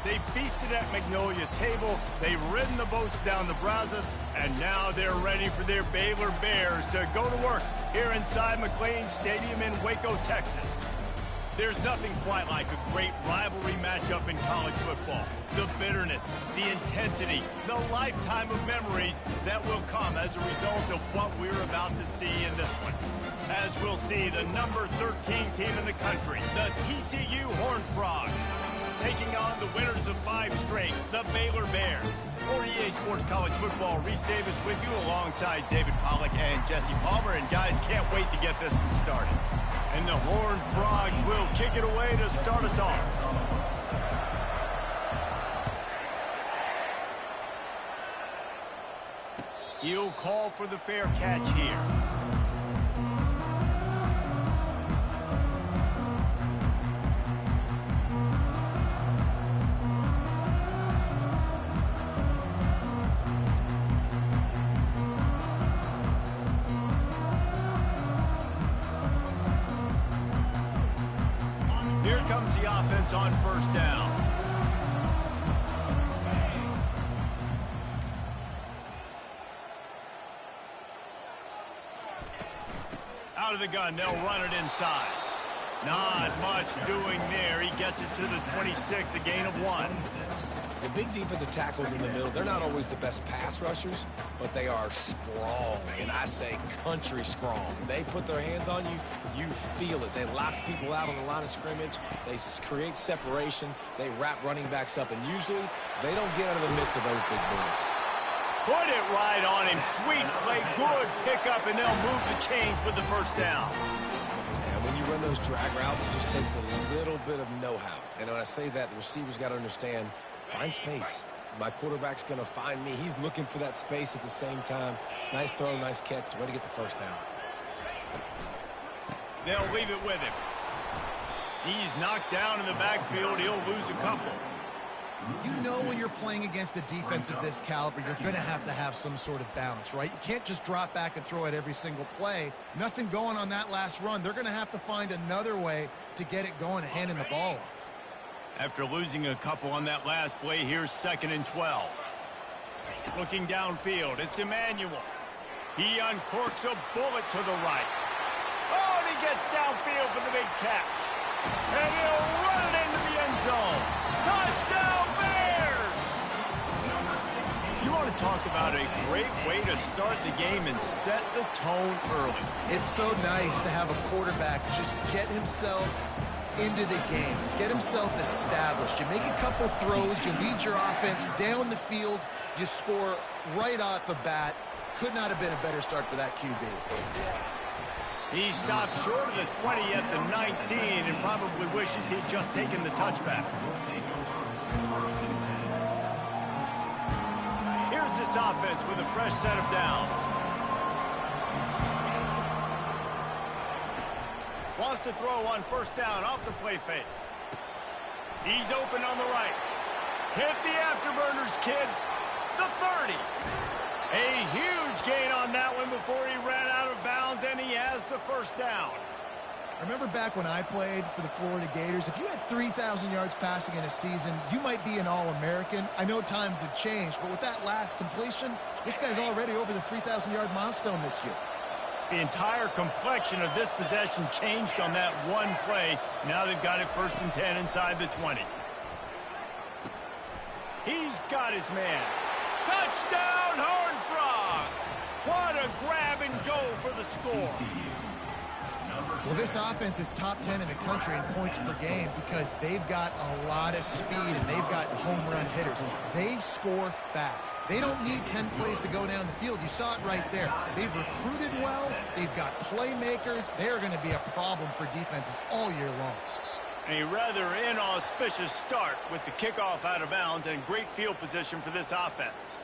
They feasted at Magnolia Table, they've ridden the boats down the Brazos, and now they're ready for their Baylor Bears to go to work here inside McLean Stadium in Waco, Texas. There's nothing quite like a great rivalry matchup in college football. The bitterness, the intensity, the lifetime of memories that will come as a result of what we're about to see in this one. As we'll see the number 13 team in the country, the TCU Horned Frogs, taking on the winners of 5 straight, the Baylor Bears. For EA Sports College Football, Reese Davis with you alongside David Pollack and Jesse Palmer. And guys, can't wait to get this one started. And the Horned Frogs will kick it away to start us off. He'll call for the fair catch here. Here comes the offense on first down. Out of the gun, they'll run it inside. Not much doing there. He gets it to the 26, a gain of 1. The big defensive tackles in the middle, they're not always the best pass rushers, but they are strong, and I say country strong. They put their hands on you, you feel it. They lock people out on the line of scrimmage. They create separation. They wrap running backs up, and usually they don't get out of the midst of those big boys. Put it right on him. Sweet play, good pickup, and they'll move the chains with the first down. And when you run those drag routes, it just takes a little bit of know-how. And when I say that, the receivers got to understand, find space. My quarterback's going to find me. He's looking for that space at the same time. Nice throw, nice catch. Way to get the first down. They'll leave it with him. He's knocked down in the backfield. He'll lose a couple. You know when you're playing against a defense of this caliber, you're going to have some sort of balance, right? You can't just drop back and throw it every single play. Nothing going on that last run. They're going to have to find another way to get it going and handing the ball off. After losing a couple on that last play, here's 2nd and 12. Looking downfield, it's Emmanuel. He uncorks a bullet to the right. Oh, and he gets downfield for the big catch. And he'll run it into the end zone. Touchdown, Bears! You want to talk about a great way to start the game and set the tone early. It's so nice to have a quarterback just get himself into the game, get himself established. You make a couple throws, you lead your offense down the field, you score right off the bat. Could not have been a better start for that QB. He stopped short of the 20 at the 19 and probably wishes he'd just taken the touchback. Here's this offense with a fresh set of downs. Wants to throw on first down off the play fake. He's open on the right. Hit the afterburners, kid. The 30. A huge gain on that one before he ran out of bounds, and he has the first down. I remember back when I played for the Florida Gators, if you had 3,000 yards passing in a season, you might be an All-American. I know times have changed, but with that last completion, this guy's already over the 3,000-yard milestone this year. The entire complexion of this possession changed on that one play. Now they've got it 1st and 10 inside the 20. He's got his man. Touchdown, Horned Frogs! What a grab and go for the score. Well, this offense is top 10 in the country in points per game because they've got a lot of speed and they've got home run hitters. They score fast. They don't need 10 plays to go down the field. You saw it right there. They've recruited well. They've got playmakers. They're going to be a problem for defenses all year long. A rather inauspicious start with the kickoff out of bounds and great field position for this offense.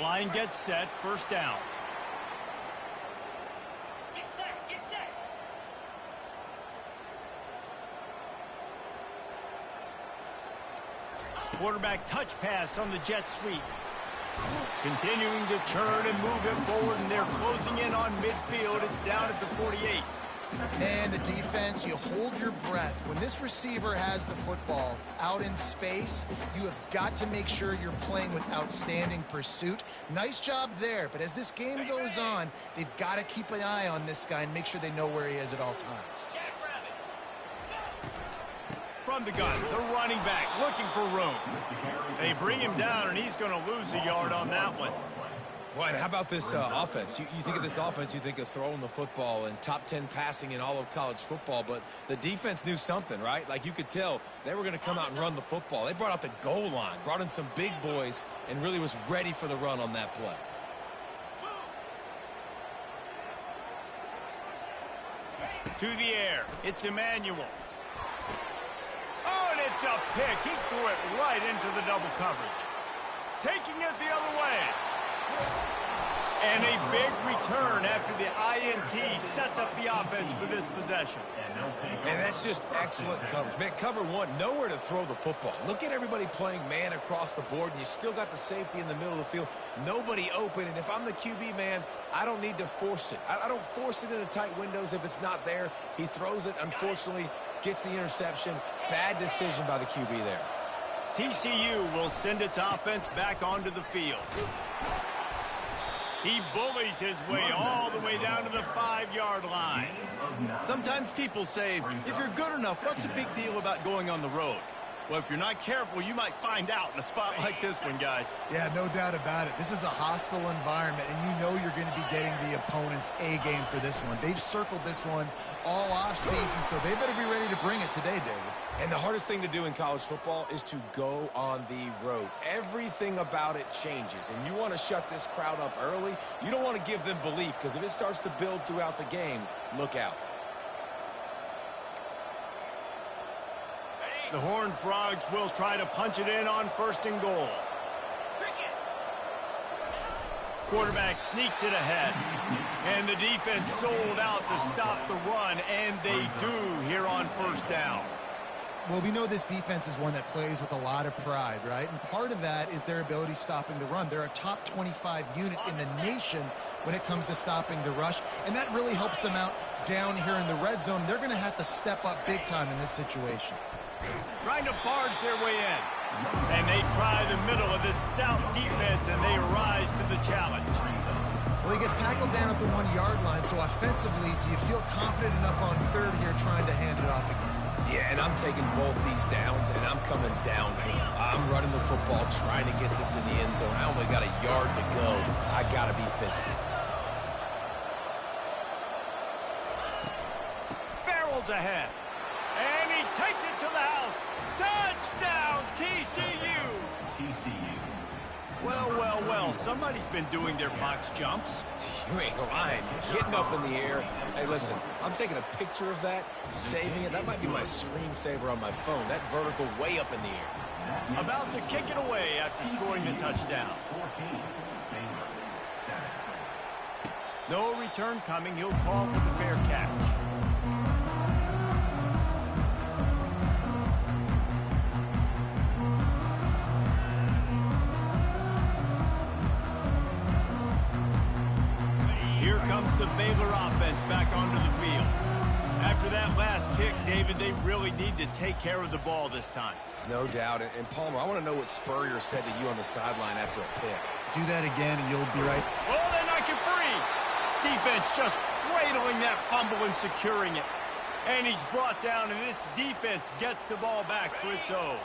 Line gets set, first down. Get set, get set. Quarterback touch pass on the jet sweep. Continuing to turn and move it forward, and they're closing in on midfield. It's down at the 48. And the defense, you hold your breath. When this receiver has the football out in space, you have got to make sure you're playing with outstanding pursuit. Nice job there, but as this game goes on, they've got to keep an eye on this guy and make sure they know where he is at all times. From the gun, the running back looking for room. They bring him down, and he's going to lose a yard on that one. Well, and how about this offense? You think of this offense, you think of throwing the football and top 10 passing in all of college football, but the defense knew something, right? Like you could tell they were going to come out and run the football. They brought out the goal line, brought in some big boys, and really was ready for the run on that play. To the air, it's Emmanuel. Oh, and it's a pick. He threw it right into the double coverage. Taking it the other way. And a big return after the INT sets up the offense for this possession. And that's just excellent coverage. Man, cover one, nowhere to throw the football. Look at everybody playing man across the board, and you still got the safety in the middle of the field. Nobody open, and if I'm the QB, man, I don't need to force it. I don't force it into tight windows if it's not there. He throws it, unfortunately, gets the interception. Bad decision by the QB there. TCU will send its offense back onto the field. He bullies his way all the way down to the 5-yard line. Sometimes people say, if you're good enough, what's the big deal about going on the road? Well, if you're not careful, you might find out in a spot like this one, guys. Yeah, no doubt about it. This is a hostile environment, and you know you're going to be getting the opponent's A game for this one. They've circled this one all offseason, so they better be ready to bring it today, David. And the hardest thing to do in college football is to go on the road. Everything about it changes, and you want to shut this crowd up early. You don't want to give them belief, because if it starts to build throughout the game, look out. The Horned Frogs will try to punch it in on 1st and goal. Quarterback sneaks it ahead. And the defense sold out to stop the run, and they do here on 1st down. Well, we know this defense is one that plays with a lot of pride, right? And part of that is their ability stopping the run. They're a top 25 unit in the nation when it comes to stopping the rush, and that really helps them out down here in the red zone. They're going to have to step up big time in this situation. Trying to barge their way in. And they try the middle of this stout defense, and they rise to the challenge. Well, he gets tackled down at the 1-yard line, so offensively, do you feel confident enough on 3rd here trying to hand it off again? Yeah, and I'm taking both these downs, and I'm coming downhill. I'm running the football, trying to get this in the end zone. I only got a yard to go. I got to be physical. Barrels ahead. And he takes it to the house. Touchdown, TCU! Well, well, well, somebody's been doing their box jumps. You ain't lying. Getting up in the air. Hey, listen, I'm taking a picture of that, saving it. That might be my screensaver on my phone. That vertical way up in the air. About to kick it away after scoring the touchdown. No return coming. He'll call for the fair catch. Here comes the Baylor offense back onto the field. After that last pick, David, they really need to take care of the ball this time. No doubt. And Palmer, I want to know what Spurrier said to you on the sideline after a pick. Do that again, and you'll be right. Oh, they're not get free. Defense just cradling that fumble and securing it. And he's brought down, and this defense gets the ball back for its own.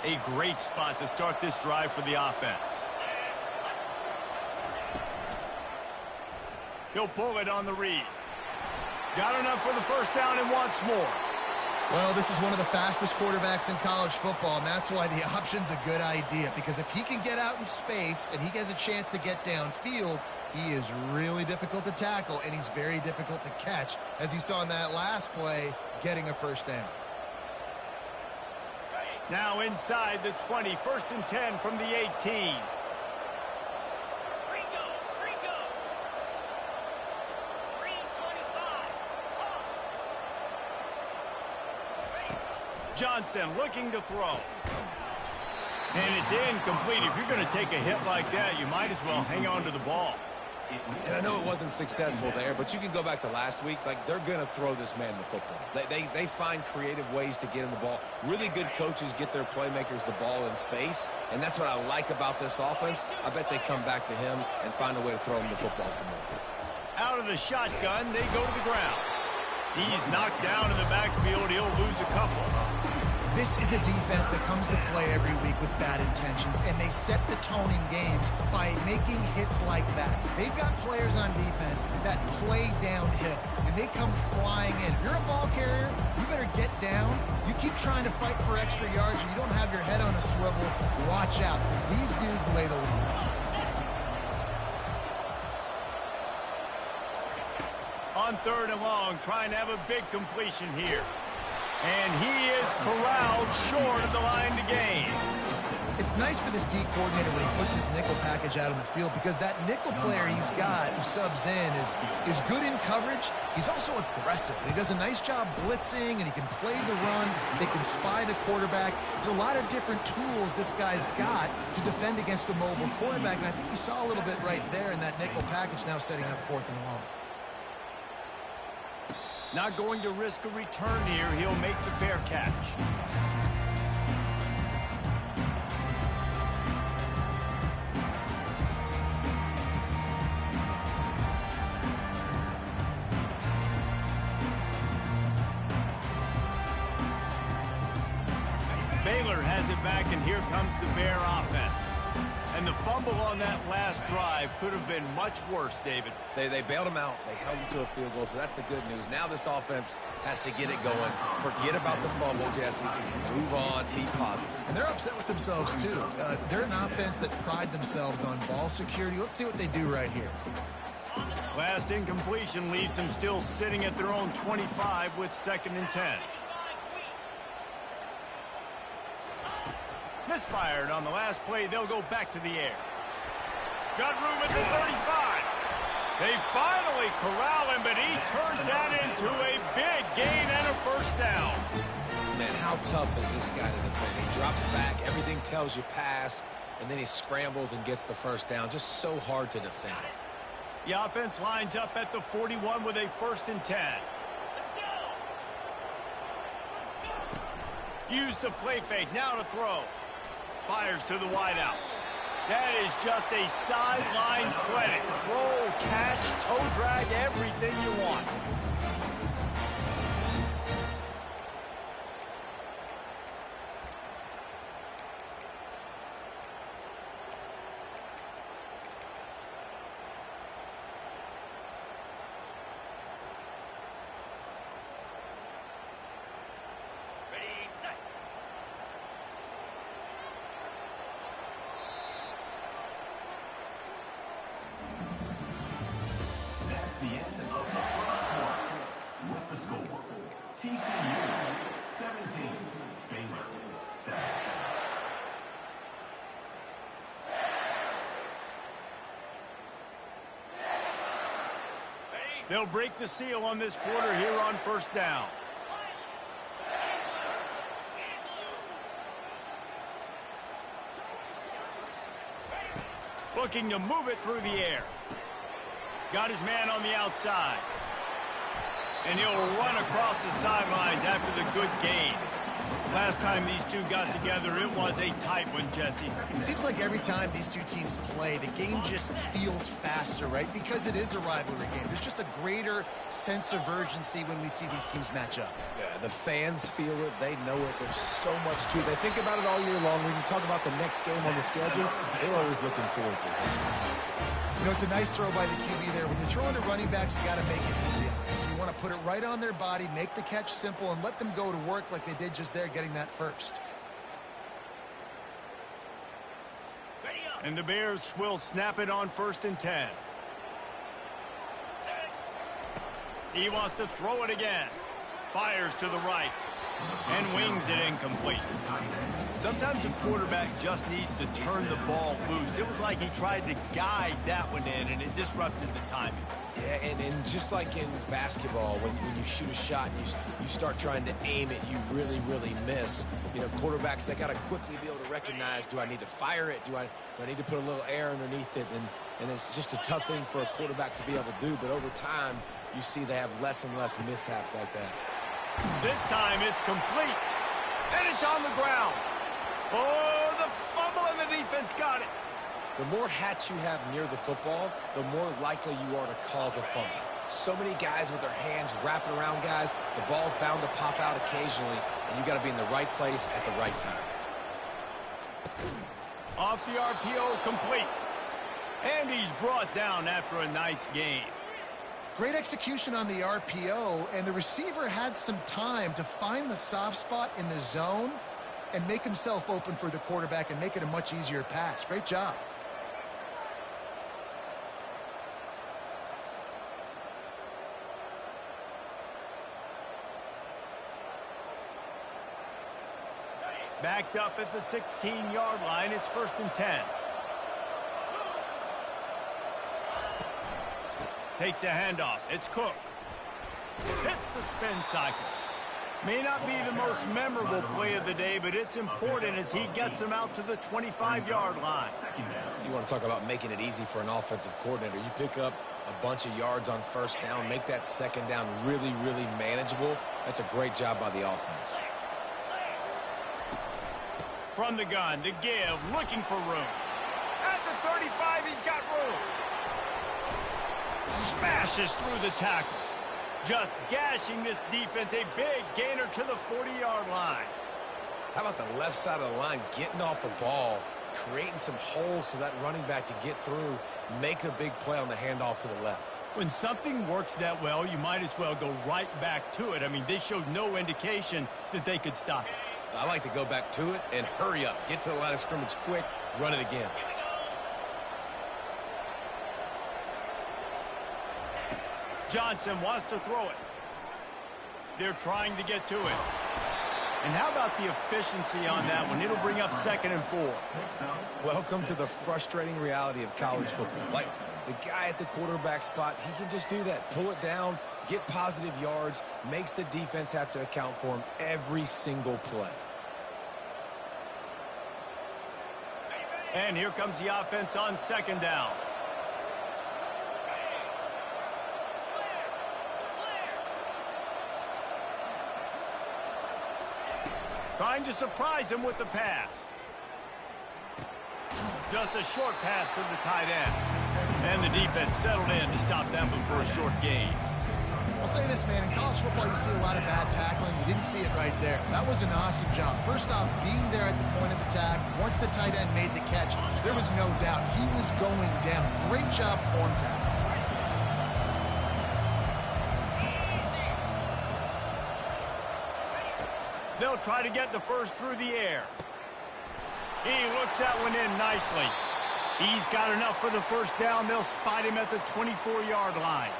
A great spot to start this drive for the offense. He'll pull it on the read. Got enough for the 1st down and wants more. Well, this is one of the fastest quarterbacks in college football, and that's why the option's a good idea, because if he can get out in space and he has a chance to get downfield, he is really difficult to tackle, and he's very difficult to catch, as you saw in that last play, getting a 1st down. Now inside the 20, 1st and 10 from the 18. Johnson looking to throw. And it's incomplete. If you're going to take a hit like that, you might as well hang on to the ball. And I know it wasn't successful there, but you can go back to last week. Like, they're going to throw this man the football. They find creative ways to get him the ball. Really good coaches get their playmakers the ball in space, and that's what I like about this offense. I bet they come back to him and find a way to throw him the football some more. Out of the shotgun, they go to the ground. He's knocked down in the backfield. He'll lose a couple. This is a defense that comes to play every week with bad intentions, and they set the tone in games by making hits like that. They've got players on defense that play downhill, and they come flying in. If you're a ball carrier, you better get down. You keep trying to fight for extra yards, or you don't have your head on a swivel. Watch out, because these dudes lay the lead. On 3rd and long, trying to have a big completion here. And he is corralled short of the line to gain. It's nice for this D coordinator when he puts his nickel package out on the field, because that nickel player he's got who subs in is good in coverage. He's also aggressive. He does a nice job blitzing, and he can play the run. They can spy the quarterback. There's a lot of different tools this guy's got to defend against a mobile quarterback, and I think we saw a little bit right there in that nickel package, now setting up 4th and long. Not going to risk a return here. He'll make the fair catch. Baylor has it back, and here comes the Bear offense. And the fumble on that last drive could have been much worse, David. They bailed him out. They held him to a field goal, so that's the good news. Now this offense has to get it going. Forget about the fumble, Jesse. Move on. Be positive. And they're upset with themselves, too. They're an offense that pride themselves on ball security. Let's see what they do right here. Last incompletion leaves them still sitting at their own 25 with 2nd and 10. Misfired on the last play. They'll go back to the air. Got room at the 35. They finally corral him, but he turns that into a big gain and a 1st down. Man, how tough is this guy to defend? He drops back. Everything tells you pass, and then he scrambles and gets the 1st down. Just so hard to defend. The offense lines up at the 41 with a 1st and 10. Use the play fake. Now to throw. Fires to the wideout. That is just a sideline credit. Throw, catch, toe drag, everything you want. Ready, set. The end of the first quarter with the score. TCU 17, Baylor 7. They'll break the seal on this quarter here on 1st down. Looking to move it through the air. Got his man on the outside. And he'll run across the sidelines after the good gain. Last time these two got together, it was a tight one, Jesse. It seems like every time these two teams play, the game just feels faster, right? Because it is a rivalry game. There's just a greater sense of urgency when we see these teams match up. Yeah, the fans feel it. They know it. There's so much to it. They think about it all year long. When you talk about the next game on the schedule, they're always looking forward to this one. You know, it's a nice throw by the QB there. When you're throwing to running backs, you got to make it easy. So you want to put it right on their body, make the catch simple, and let them go to work like they did just there, getting that 1st. And the Bears will snap it on 1st and 10. He wants to throw it again. Fires to the right. And wings it incomplete. Sometimes a quarterback just needs to turn the ball loose. It was like he tried to guide that one in, and it disrupted the timing. Yeah, and just like in basketball, when you shoot a shot and you start trying to aim it, you really, really miss. You know, quarterbacks, they got to quickly be able to recognize, do I need to fire it? Do I need to put a little air underneath it? And it's just a tough thing for a quarterback to be able to do. But over time, you see they have less and less mishaps like that. This time it's complete. And it's on the ground. Oh, the fumble, and the defense got it. The more hats you have near the football, the more likely you are to cause a fumble. So many guys with their hands wrapping around guys, the ball's bound to pop out occasionally, and you got to be in the right place at the right time. Off the RPO, complete. And he's brought down after a nice gain. Great execution on the RPO, and the receiver had some time to find the soft spot in the zone and make himself open for the quarterback and make it a much easier pass. Great job. Backed up at the 16-yard line. It's 1st and 10. Takes a handoff. It's Cook. Hits the spin cycle. May not be the most memorable play of the day, but it's important as he gets him out to the 25-yard line. You want to talk about making it easy for an offensive coordinator. You pick up a bunch of yards on 1st down, make that 2nd down really, really manageable. That's a great job by the offense. From the gun, the give, looking for room. At the 35, he's got room. Smashes through the tackle. Just gashing this defense, a big gainer to the 40-yard line. How about the left side of the line getting off the ball, creating some holes for that running back to get through, make a big play on the handoff to the left. When something works that well, you might as well go right back to it. I mean, they showed no indication that they could stop it. I like to go back to it and hurry up. Get to the line of scrimmage quick, run it again. Johnson wants to throw it. They're trying to get to it. And how about the efficiency on that one? It'll bring up 2nd and 4. Welcome to the frustrating reality of college football. Like, the guy at the quarterback spot, he can just do that. Pull it down, get positive yards, makes the defense have to account for him every single play. And here comes the offense on 2nd down. Trying to surprise him with the pass. Just a short pass to the tight end. And the defense settled in to stop them before a short gain. I'll say this, man. In college football, you see a lot of bad tackling. You didn't see it right there. That was an awesome job. First off, being there at the point of attack. Once the tight end made the catch, there was no doubt he was going down. Great job form tackle. They'll try to get the first through the air. He looks that one in nicely. He's got enough for the 1st down. They'll spot him at the 24-yard line.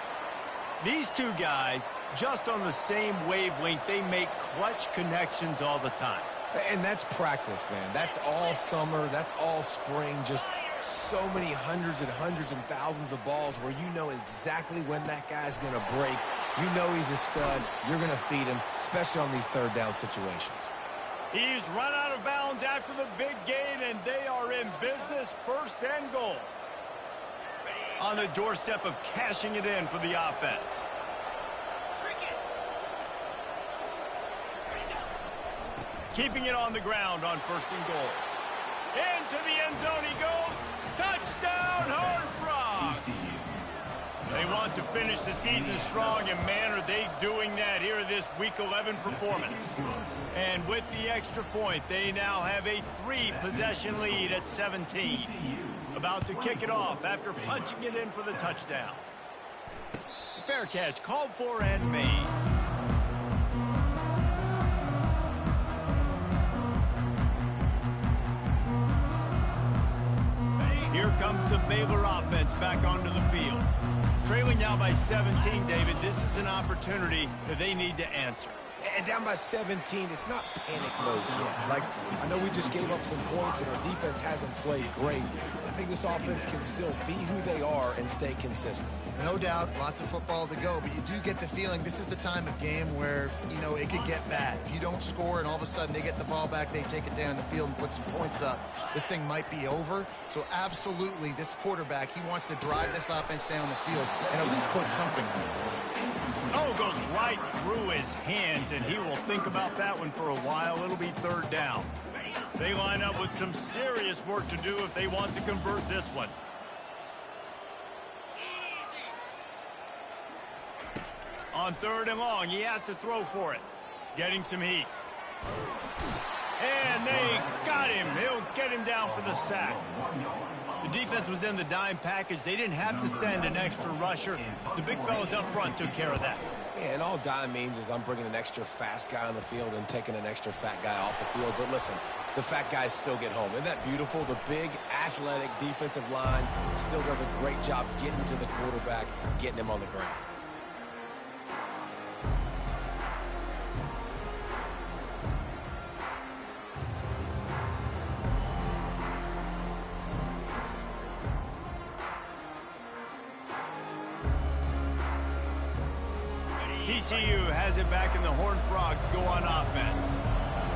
These two guys, just on the same wavelength, they make clutch connections all the time. And that's practice, man. That's all summer. That's all spring. Just so many hundreds and thousands of balls where you know exactly when that guy's going to break. You know he's a stud. You're going to feed him, especially on these 3rd down situations. He's run out of bounds after the big gain, and they are in business, 1st and goal. On the doorstep of cashing it in for the offense. Keeping it on the ground on 1st and goal. Into the end zone he goes. Touchdown, Horned Frogs! They want to finish the season strong, and man, are they doing that here in this Week 11 performance. And with the extra point, they now have a 3-possession lead at 17. About to kick it off after punching it in for the touchdown. Fair catch called for and made. Here comes the Baylor offense back onto the field. Trailing now by 17, David, this is an opportunity that they need to answer. And down by 17, it's not panic mode yet. Like, I know we just gave up some points and our defense hasn't played great. I think this offense can still be who they are and stay consistent. No doubt, lots of football to go, but you do get the feeling this is the time of game where, you know, it could get bad. If you don't score and all of a sudden they get the ball back, they take it down the field and put some points up, this thing might be over. So absolutely, this quarterback, he wants to drive this offense down the field and at least put something on it. Oh, goes right through his hands, and he will think about that one for a while. It'll be third down. They line up with some serious work to do if they want to convert this one. On third and long, he has to throw for it. Getting some heat. And they got him. He'll get him down for the sack. The defense was in the dime package. They didn't have to send an extra rusher. The big fellas up front took care of that. Yeah, and all dime means is I'm bringing an extra fast guy on the field and taking an extra fat guy off the field. But listen, the fat guys still get home. Isn't that beautiful? The big, athletic defensive line still does a great job getting to the quarterback, getting him on the ground. TCU has it back, and the Horned Frogs go on offense.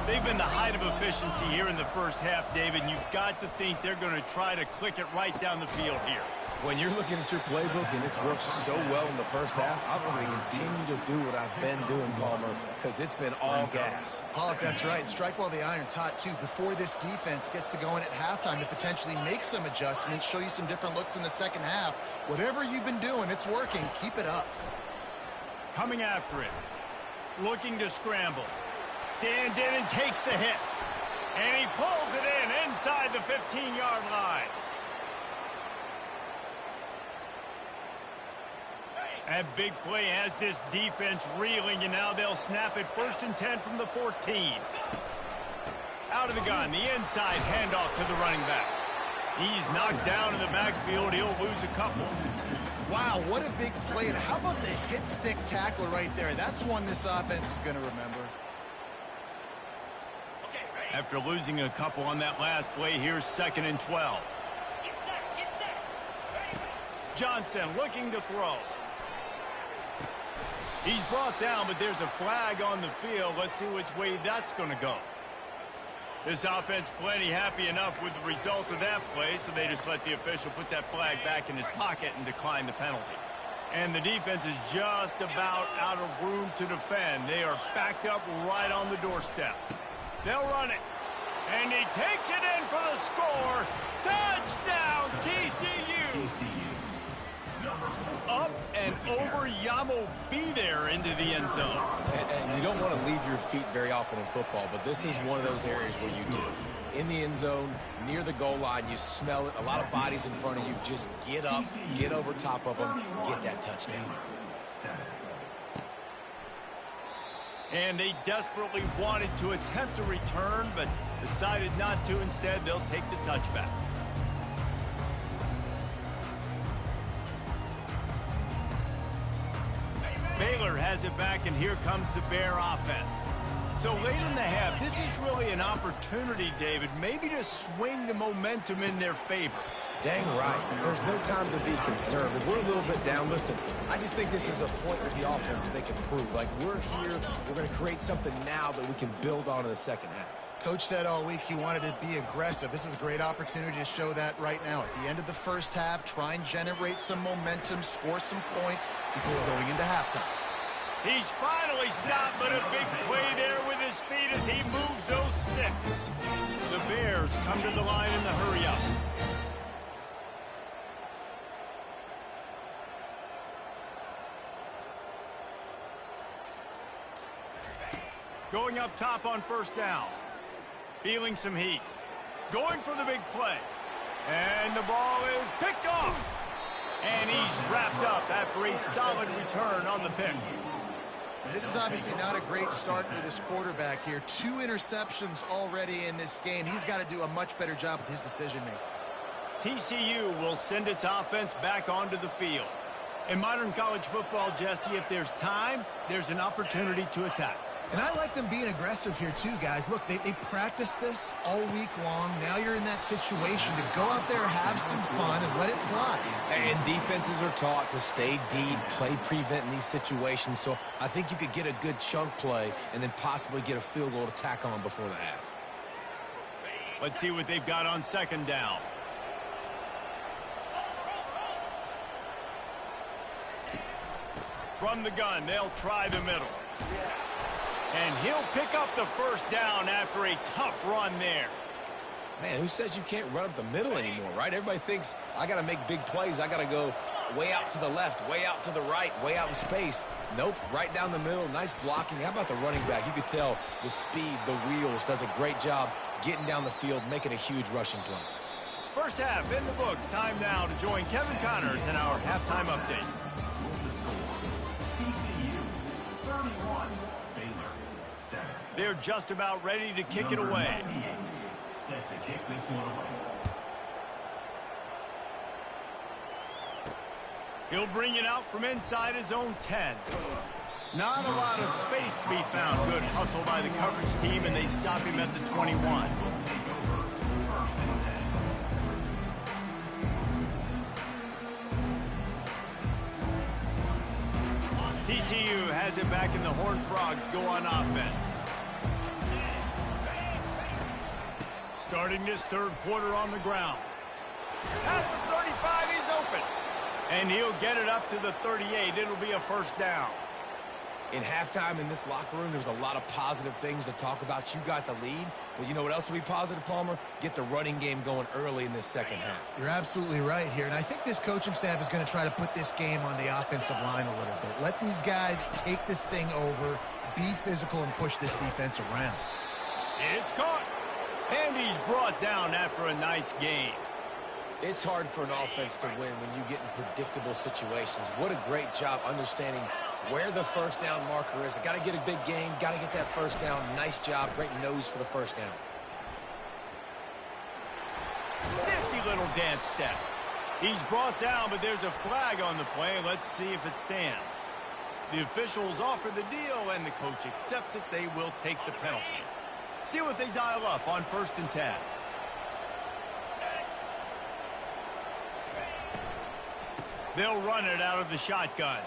They've been the height of efficiency here in the first half, David, and you've got to think they're going to try to click it right down the field here. When you're looking at your playbook and it's worked so well in the first half, I'm going to continue to do what I've been doing, Palmer, because it's been all gas. Pollock, that's right. Strike while the iron's hot, too. Before this defense gets to going at halftime to potentially make some adjustments, show you some different looks in the second half. Whatever you've been doing, it's working. Keep it up. Coming after it. Looking to scramble. Stands in and takes the hit. And he pulls it in inside the 15-yard line. That big play has this defense reeling, and now they'll snap it 1st and 10 from the 14. Out of the gun, the inside handoff to the running back. He's knocked down in the backfield. He'll lose a couple. Wow, what a big play. And how about the hit stick tackle right there? That's one this offense is going to remember. After losing a couple on that last play, here's 2nd and 12. Get set. Johnson looking to throw. He's brought down, but there's a flag on the field. Let's see which way that's going to go. This offense plenty happy enough with the result of that play, so they just let the official put that flag back in his pocket and decline the penalty. And the defense is just about out of room to defend. They are backed up right on the doorstep. They'll run it. And he takes it in for the score. Touchdown, TCU. Up and over Yamo be there into the end zone. And you don't want to leave your feet very often in football, but this is one of those areas where you do. In the end zone, near the goal line, you smell it. A lot of bodies in front of you. Just get up, get over top of them, get that touchdown. And they desperately wanted to attempt a return, but decided not to. Instead, they'll take the touchback. Baylor has it back, and here comes the Bear offense. So late in the half, this is really an opportunity, David, maybe to swing the momentum in their favor. Dang right. There's no time to be concerned. If we're a little bit down, listen, I just think this is a point with the offense that they can prove. Like, we're here, we're going to create something now that we can build on in the second half. Coach said all week he wanted to be aggressive. This is a great opportunity to show that right now. At the end of the first half, try and generate some momentum, score some points before going into halftime. He's finally stopped, but a big play there with his feet as he moves those sticks. The Bears come to the line in the hurry-up. Going up top on first down. Feeling some heat. Going for the big play. And the ball is picked off. And he's wrapped up after a solid return on the pick. This is obviously not a great start for this quarterback here. 2 interceptions already in this game. He's got to do a much better job with his decision-making. TCU will send its offense back onto the field. In modern college football, Jesse, if there's time, there's an opportunity to attack. And I like them being aggressive here too, guys. Look, they practice this all week long. Now you're in that situation to go out there, have some fun, and let it fly. And defenses are taught to stay deep, play prevent in these situations. So I think you could get a good chunk play and then possibly get a field goal to tack on before the half. Let's see what they've got on second down. From the gun, they'll try the middle. And he'll pick up the first down after a tough run there. Man, who says you can't run up the middle anymore, right? Everybody thinks I got to make big plays. I got to go way out to the left, way out to the right, way out in space. Nope, right down the middle. Nice blocking. How about the running back? You could tell the speed, the wheels, does a great job getting down the field, making a huge rushing play. First half in the books. Time now to join Kevin Connors in our halftime update. TCU 31, Baylor 7. They're just about ready to kick it away. Set to kick this one away. He'll bring it out from inside his own 10. Not a lot of space to be found. Good hustle by the coverage team, and they stop him at the 21. TCU has it back, and the Horned Frogs go on offense. Starting this third quarter on the ground. At the 35, he's open. And he'll get it up to the 38. It'll be a first down. In halftime in this locker room, there's a lot of positive things to talk about. You got the lead, but you know what else will be positive, Palmer? Get the running game going early in this second half. You're absolutely right here, and I think this coaching staff is going to try to put this game on the offensive line a little bit. Let these guys take this thing over, be physical, and push this defense around. It's caught. And he's brought down after a nice game. It's hard for an offense to win when you get in predictable situations. What a great job understanding where the first down marker is. I got to get a big game, got to get that first down. Nice job, great nose for the first down. Nifty little dance step. He's brought down, but there's a flag on the play. Let's see if it stands. The officials offer the deal, and the coach accepts it. They will take the penalty. See what they dial up on 1st and 10. They'll run it out of the shotgun.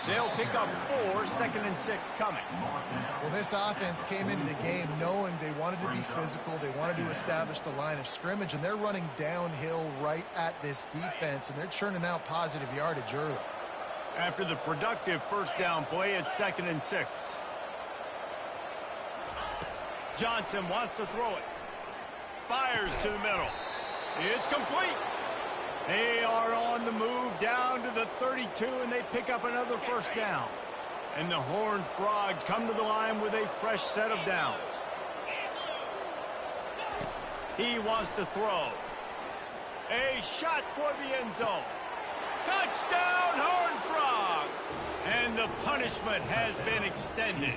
They'll pick up 4, 2nd and 6 coming. Well, this offense came into the game knowing they wanted to be physical. They wanted to establish the line of scrimmage, and they're running downhill right at this defense, and they're churning out positive yardage early. After the productive first down play, it's 2nd and 6. Johnson wants to throw it. Fires to the middle. It's complete. They are on the move down to the 32, and they pick up another first down. And the Horned Frogs come to the line with a fresh set of downs. He wants to throw. A shot toward the end zone. Touchdown, Horned Frogs! And the punishment has been extended.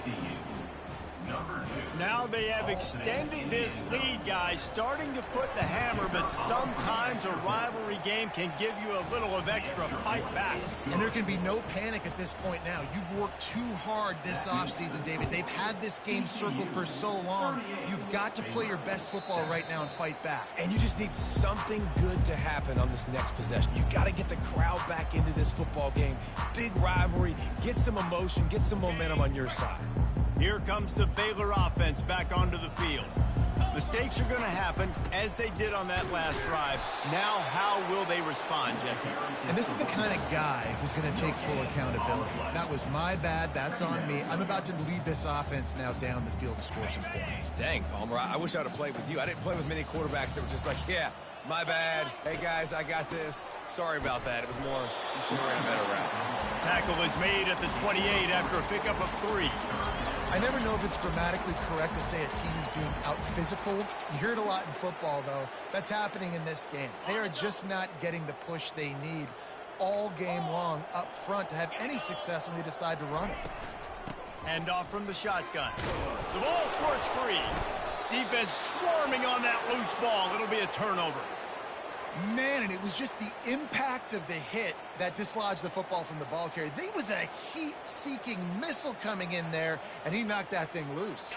Now they have extended this lead, guys, starting to put the hammer, but sometimes a rivalry game can give you a little of extra fight back. And there can be no panic at this point now. You've worked too hard this offseason, David. They've had this game circled for so long. You've got to play your best football right now and fight back. And you just need something good to happen on this next possession. You got to get the crowd back into this football game. Big rivalry, get some emotion, get some momentum on your side. Here comes the Baylor offense back onto the field. Mistakes are going to happen, as they did on that last drive. Now, how will they respond, Jesse? And this is the kind of guy who's going to take full accountability. That was my bad. That's on me. I'm about to lead this offense now down the field to score some points. Dang, Palmer, I wish I would have played with you. I didn't play with many quarterbacks that were just like, yeah, my bad. Hey, guys, I got this. Sorry about that. It was more, you should have ran a better route. Tackle is made at the 28 after a pickup of 3. I never know if it's grammatically correct to say a team's being out-physical. You hear it a lot in football, though. That's happening in this game. They are just not getting the push they need all game long up front to have any success when they decide to run it. Hand off from the shotgun. The ball squirts free. Defense swarming on that loose ball. It'll be a turnover. Man, and it was just the impact of the hit that dislodged the football from the ball carrier. There was a heat-seeking missile coming in there, and he knocked that thing loose.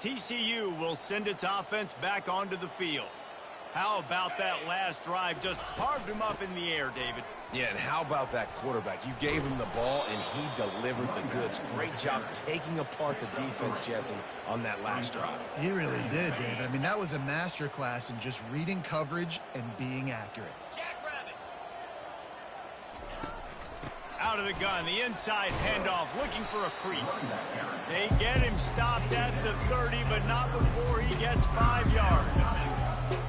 TCU will send its offense back onto the field. How about that last drive? Just carved him up in the air, David. Yeah, and how about that quarterback? You gave him the ball, and he delivered the goods. Great job taking apart the defense, Jesse, on that last drive. He really did, David. I mean, that was a masterclass in just reading coverage and being accurate. Out of the gun, the inside handoff, looking for a crease. They get him stopped at the 30, but not before he gets 5 yards.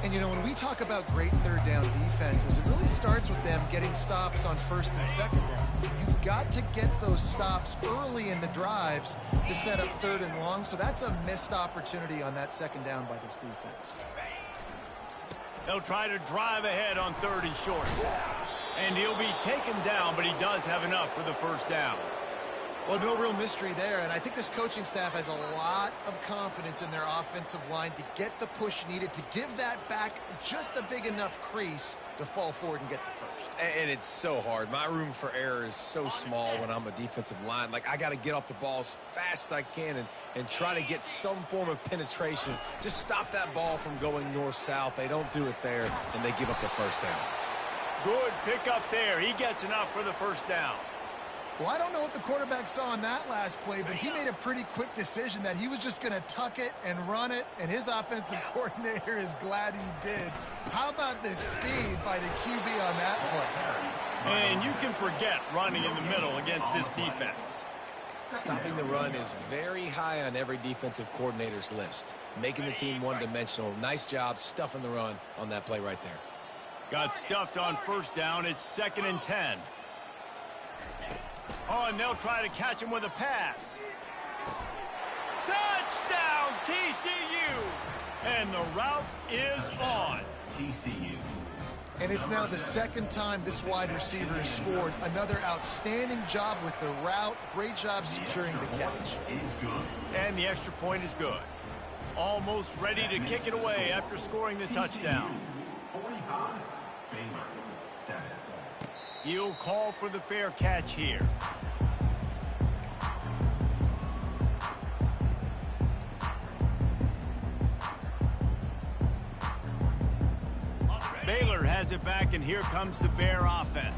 And, you know, when we talk about great third down defenses, it really starts with them getting stops on first and second down. You've got to get those stops early in the drives to set up third and long, so that's a missed opportunity on that second down by this defense. They'll try to drive ahead on third and short. And he'll be taken down, but he does have enough for the first down. Well, no real mystery there, and I think this coaching staff has a lot of confidence in their offensive line to get the push needed to give that back just a big enough crease to fall forward and get the first. And it's so hard. My room for error is so small when I'm a defensive line. Like, I got to get off the ball as fast as I can and try to get some form of penetration. Just stop that ball from going north-south. They don't do it there, and they give up the first down. Good pick up there. He gets enough for the first down. Well, I don't know what the quarterback saw in that last play, but he made a pretty quick decision that he was just going to tuck it and run it, and his offensive coordinator is glad he did. How about the speed by the QB on that play? And you can forget running in the middle against this defense. Stopping the run is very high on every defensive coordinator's list. Making the team one-dimensional. Nice job stuffing the run on that play right there. Got stuffed on first down. It's 2nd and 10. Oh, and they'll try to catch him with a pass. Touchdown, TCU! And the route is on. TCU. And it's now the second time this wide receiver has scored. Another outstanding job with the route. Great job securing the catch. And the extra point is good. Almost ready to kick it away after scoring the touchdown. 45. Baylor, 7. He'll call for the fair catch here. Baylor has it back, and here comes the Bear offense.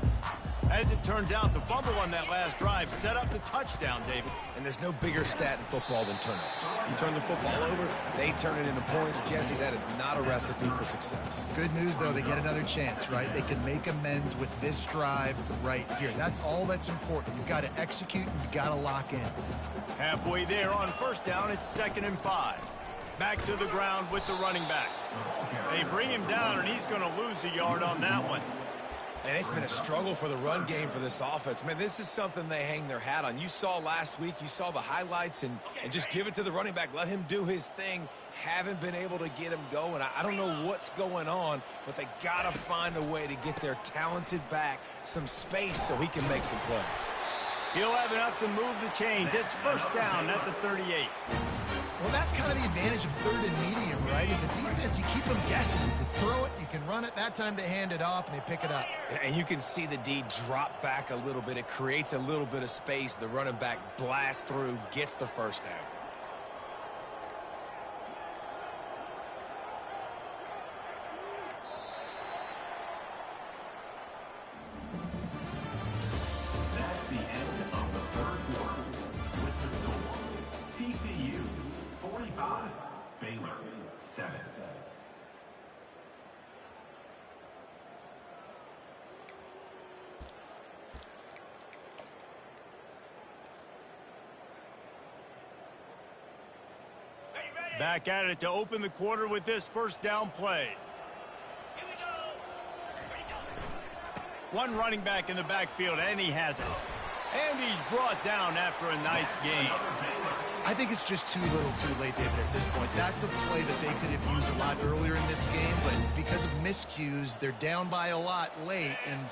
As it turns out, the fumble on that last drive set up the touchdown, David. And there's no bigger stat in football than turnovers. You turn the football over, they turn it into points. Jesse, that is not a recipe for success. Good news, though, they get another chance, right? They can make amends with this drive right here. That's all that's important. You've got to execute, and you've got to lock in. Halfway there on first down, it's 2nd and 5. Back to the ground with the running back. They bring him down, and he's going to lose a yard on that one. And it's been a struggle for the run game for this offense. Man, this is something they hang their hat on. You saw last week, you saw the highlights, and just give it to the running back. Let him do his thing. Haven't been able to get him going. I don't know what's going on, but they got to find a way to get their talented back some space so he can make some plays. He'll have enough to move the chains. It's first down at the 38. Well, that's kind of the advantage of third and medium, right? In the defense, you keep them guessing. You can throw it, you can run it. That time they hand it off, and they pick it up. And you can see the D drop back a little bit. It creates a little bit of space. The running back blasts through, gets the first down. That's the end of the third quarter. With the score, TCU 45, Baylor 7. Back at it to open the quarter with this first down play. Here we go. Ready, go. One running back in the backfield, and he has it. And he's brought down after a nice game. I think it's just too little too late, David, at this point. That's a play that they could have used a lot earlier in this game, but because of miscues, they're down by a lot late, and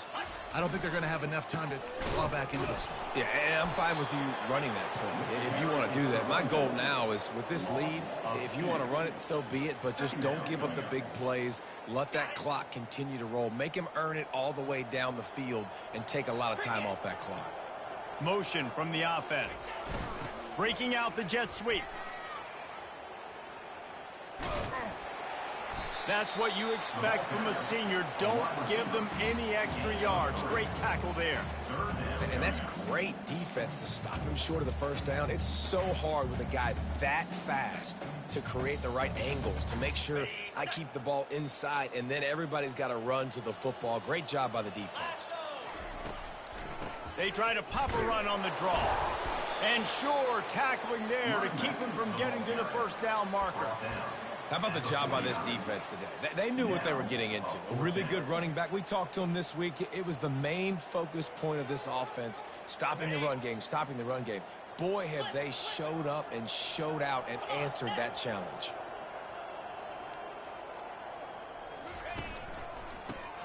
I don't think they're going to have enough time to claw back into this one. Yeah, and I'm fine with you running that play if you want to do that. My goal now is with this lead, if you want to run it, so be it, but just don't give up the big plays. Let that clock continue to roll. Make him earn it all the way down the field and take a lot of time off that clock. Motion from the offense. Breaking out the jet sweep. That's what you expect from a senior. Don't give them any extra yards. Great tackle there. And that's great defense to stop him short of the first down. It's so hard with a guy that fast to create the right angles, to make sure I keep the ball inside, and then everybody's got to run to the football. Great job by the defense. They try to pop a run on the draw. And sure, tackling there to keep him from getting to the first down marker. How about the job by this defense today? They knew what they were getting into. A really good running back. We talked to him this week. It was the main focus point of this offense, stopping the run game, stopping the run game. Boy, have they showed up and showed out and answered that challenge.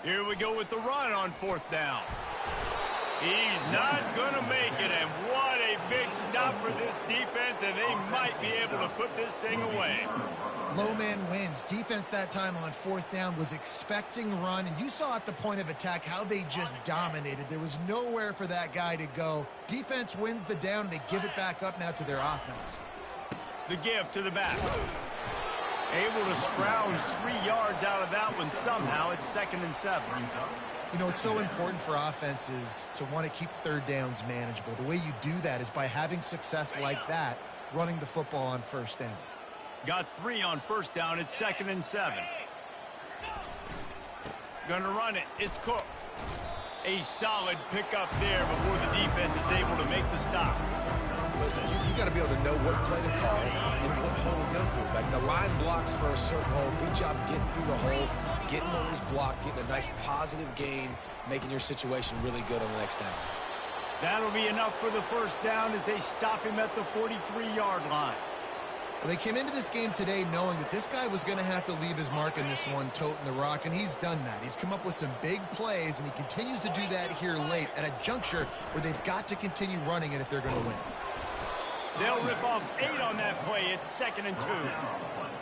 Here we go with the run on fourth down. He's not going to make it, and what a big stop for this defense, and they might be able to put this thing away. Low man wins. Defense that time on fourth down was expecting run, and you saw at the point of attack how they just dominated. There was nowhere for that guy to go. Defense wins the down. They give it back up now to their offense. The give to the back. Able to scrounge 3 yards out of that one somehow. It's 2nd and 7. You know, it's so important for offenses to want to keep third downs manageable. The way you do that is by having success like that, running the football on first down. Got 3 on first down. It's 2nd and 7. Gonna run it. It's Cook. A solid pickup there before the defense is able to make the stop. Listen, you got to be able to know what play to call and what hole to go through. Like the line blocks for a certain hole. Good job getting through the hole, getting on his block, getting a nice positive gain, making your situation really good on the next down. That'll be enough for the first down as they stop him at the 43-yard line. Well, they came into this game today knowing that this guy was going to have to leave his mark in this one, toting the rock, and he's done that. He's come up with some big plays, and he continues to do that here late at a juncture where they've got to continue running it if they're going to win. They'll rip off 8 on that play. It's 2nd and 2.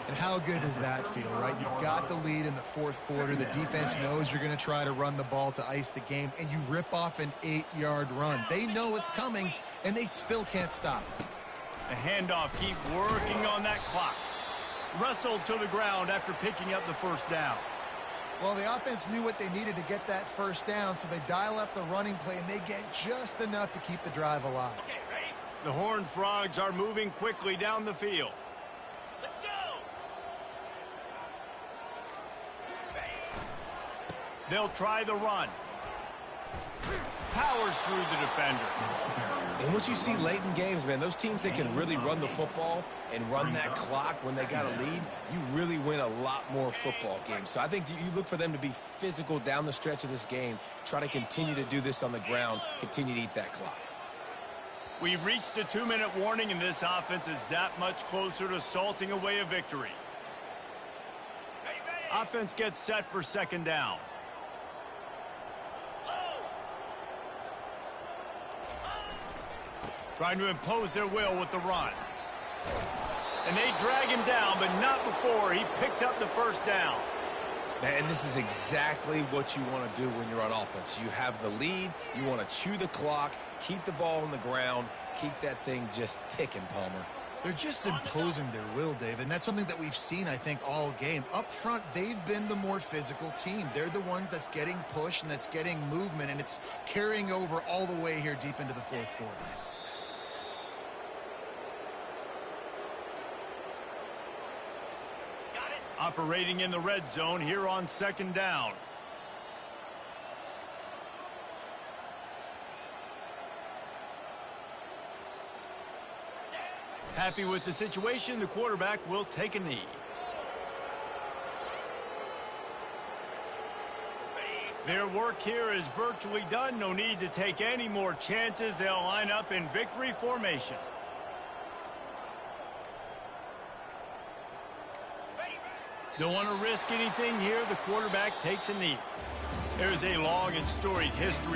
And how good does that feel, right? You've got the lead in the fourth quarter. The defense knows you're going to try to run the ball to ice the game, and you rip off an 8-yard run. They know it's coming, and they still can't stop it. The handoff, keep working on that clock. Wrestled to the ground after picking up the first down. Well, the offense knew what they needed to get that first down, so they dial up the running play, and they get just enough to keep the drive alive. Okay, ready? The Horned Frogs are moving quickly down the field. Let's go! They'll try the run. Powers through the defender. And what you see late in games, man, those teams that can really run the football and run that clock when they got a lead, you really win a lot more football games. So I think you look for them to be physical down the stretch of this game, try to continue to do this on the ground, continue to eat that clock. We've reached the 2-minute warning, and this offense is that much closer to salting away a victory. Offense gets set for 2nd down. Trying to impose their will with the run. And they drag him down, but not before he picks up the first down. And this is exactly what you want to do when you're on offense. You have the lead, you want to chew the clock, keep the ball on the ground, keep that thing just ticking, Palmer. They're just imposing their will, Dave, and that's something that we've seen, I think, all game. Up front, they've been the more physical team. They're the ones that's getting pushed and that's getting movement, and it's carrying over all the way here deep into the fourth quarter. Operating in the red zone here on 2nd down. Happy with the situation, the quarterback will take a knee. Their work here is virtually done. No need to take any more chances. They'll line up in victory formation. Don't want to risk anything here. The quarterback takes a knee. There's a long and storied history